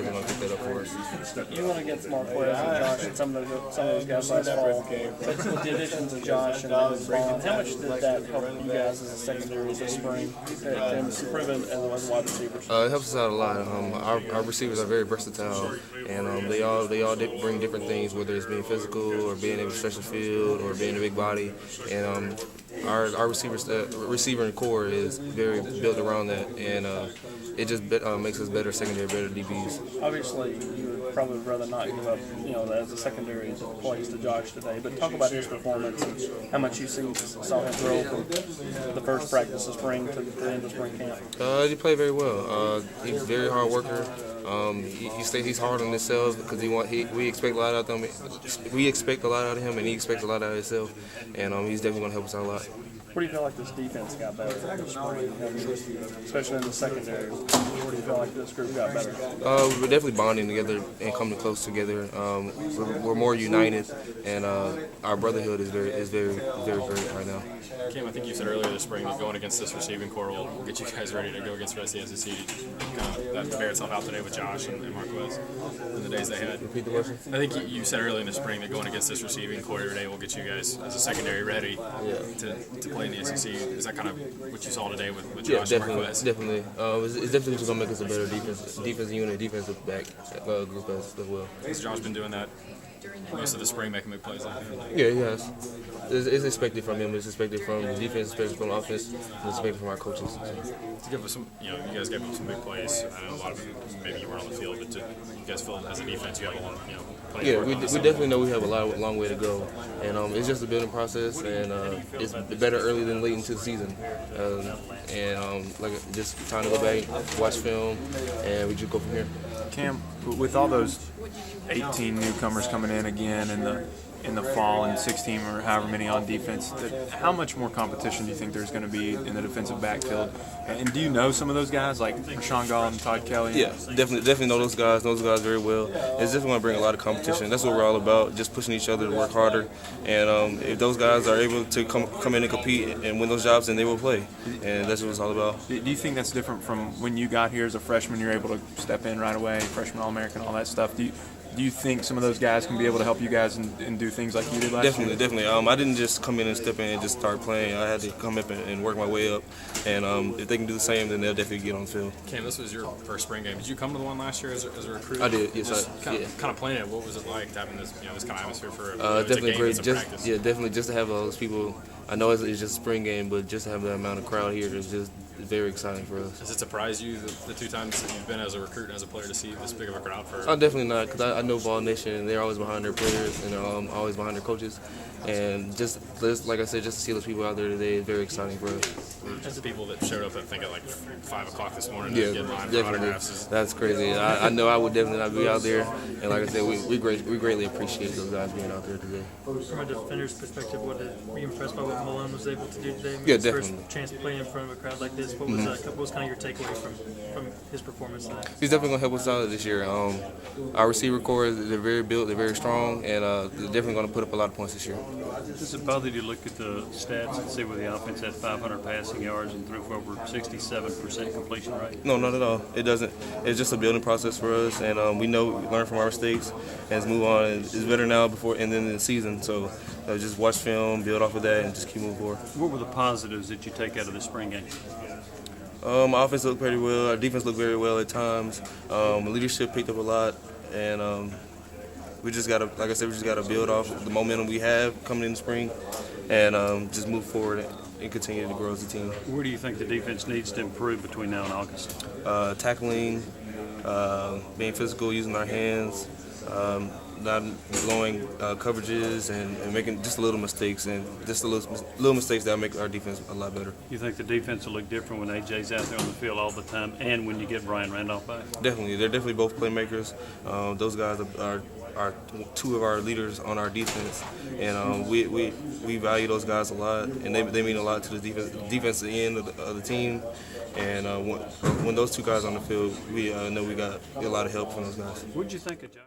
definitely going to pick that up for us. You went against Marquez and Josh and some of those guys last fall. But with the additions of Josh and Vaughn, how much did that help you guys as a secondary this spring and improving as wide receivers? It helps us out a lot. Our receivers are very versatile, and they all bring different things, whether it's being physical or being able to stretch the field or being a big body. And our receiver core is very built around that, and it just makes us better secondary, better DBs. Obviously, you would probably rather not give up, as a secondary plays to Josh today. But talk about his performance and how much you saw him grow from the first practice of spring to the end of spring camp. He played very well. He's a very hard worker. He's hard on himself because we expect a lot out of him. We expect a lot out of him, and he expects a lot out of himself. And he's definitely going to help us out a lot. Where do you feel like this defense got better this spring, especially in the secondary? Where do you feel like this group got better? We're definitely bonding together and coming close together. We're more united, and our brotherhood is very great right now. Cam, I think you said earlier this spring that going against this receiving core will get you guys ready to go against the rest of the SEC. That bear itself out today with Josh and Marquez in the days they had. Repeat the question. I think you said earlier in the spring that going against this receiving core today will get you guys as a secondary ready to play in the SEC. Is that kind of what you saw today with Josh and Marquez? Definitely. It's definitely just going to make us a better defensive unit, defensive back group as well. Has Josh been doing that most of the spring, making big plays like that? Yeah, he has. It's expected from him. It's expected from the defense, especially from the offense. It's expected from our coaches. To give us some, you guys gave up some big plays. I know a lot of them, maybe you weren't on the field, but you guys feel as a defense you have a long, play. Yeah, we definitely know we have a long way to go, and it's just a building process, and it's better early than late into the season. Just trying to go back, watch film, and we just go from here. Cam, with all those 18 newcomers coming in again in the fall and 16 or however many on defense, how much more competition do you think there's going to be in the defensive backfield? And do you know some of those guys like Rashawn Gall and Todd Kelly? Yeah, definitely know those guys. Know those guys very well. It's just going to bring a lot of competition. That's what we're all about, just pushing each other to work harder. And if those guys are able to come in and compete and win those jobs, then they will play. And that's what it's all about. Do you think that's different from when you got here as a freshman? You're able to step in right away, freshman All-American, all that stuff. Do you think some of those guys can be able to help you guys and do things like you did last year? Definitely. I didn't just come in and step in and just start playing. I had to come up and work my way up. And if they can do the same, then they'll definitely get on the field. Cam, this was your first spring game. Did you come to the one last year as a recruit? I did, yes. Kind of playing it. What was it like having this, this kind of atmosphere for definitely a game great. as a practice? Definitely. Just to have all those people. I know it's just a spring game, but just to have that amount of crowd here is just very exciting for us. Does it surprise you the two times that you've been as a recruit and as a player to see this big of a crowd for? Definitely not, because I know Ball Nation, and they're always behind their players, and they're always behind their coaches. And just like I said, just to see those people out there today is very exciting for us. Just the people that showed up, I think, at like 5 o'clock this morning Yeah, to get line for definitely. autographs. That's crazy. I know I would definitely not be out there. And like I said, we greatly appreciate those guys being out there today. From a defender's perspective, were you impressed by what Malone was able to do today? Yeah, his definitely. First chance to play in front of a crowd like this. What was kind of your takeaway from his performance today? He's definitely going to help us out this year. Our receiver core, they're very built, they're very strong, and they're definitely going to put up a lot of points this year. Does it bother you to look at the stats and see where the offense had 500 passing yards and threw for over 67% completion rate? No, not at all. It doesn't. It's just a building process for us, and we learn from our mistakes and just move on. It's better now before and then in the season. So just watch film, build off of that, and just keep moving forward. What were the positives that you take out of this spring game? Our offense looked pretty well. Our defense looked very well at times. Leadership picked up a lot, and we just gotta, like I said, build off the momentum we have coming in the spring, and just move forward and continue to grow as a team. Where do you think the defense needs to improve between now and August? Tackling, being physical, using our hands, not blowing coverages, and making just little mistakes, and just little mistakes that make our defense a lot better. You think the defense will look different when AJ's out there on the field all the time, and when you get Brian Randolph back? Definitely, they're definitely both playmakers. Those guys are two of our leaders on our defense, and we value those guys a lot, and they mean a lot to the defensive end of the team. And when those two guys on the field, we know we got a lot of help from those guys. What did you think of Josh?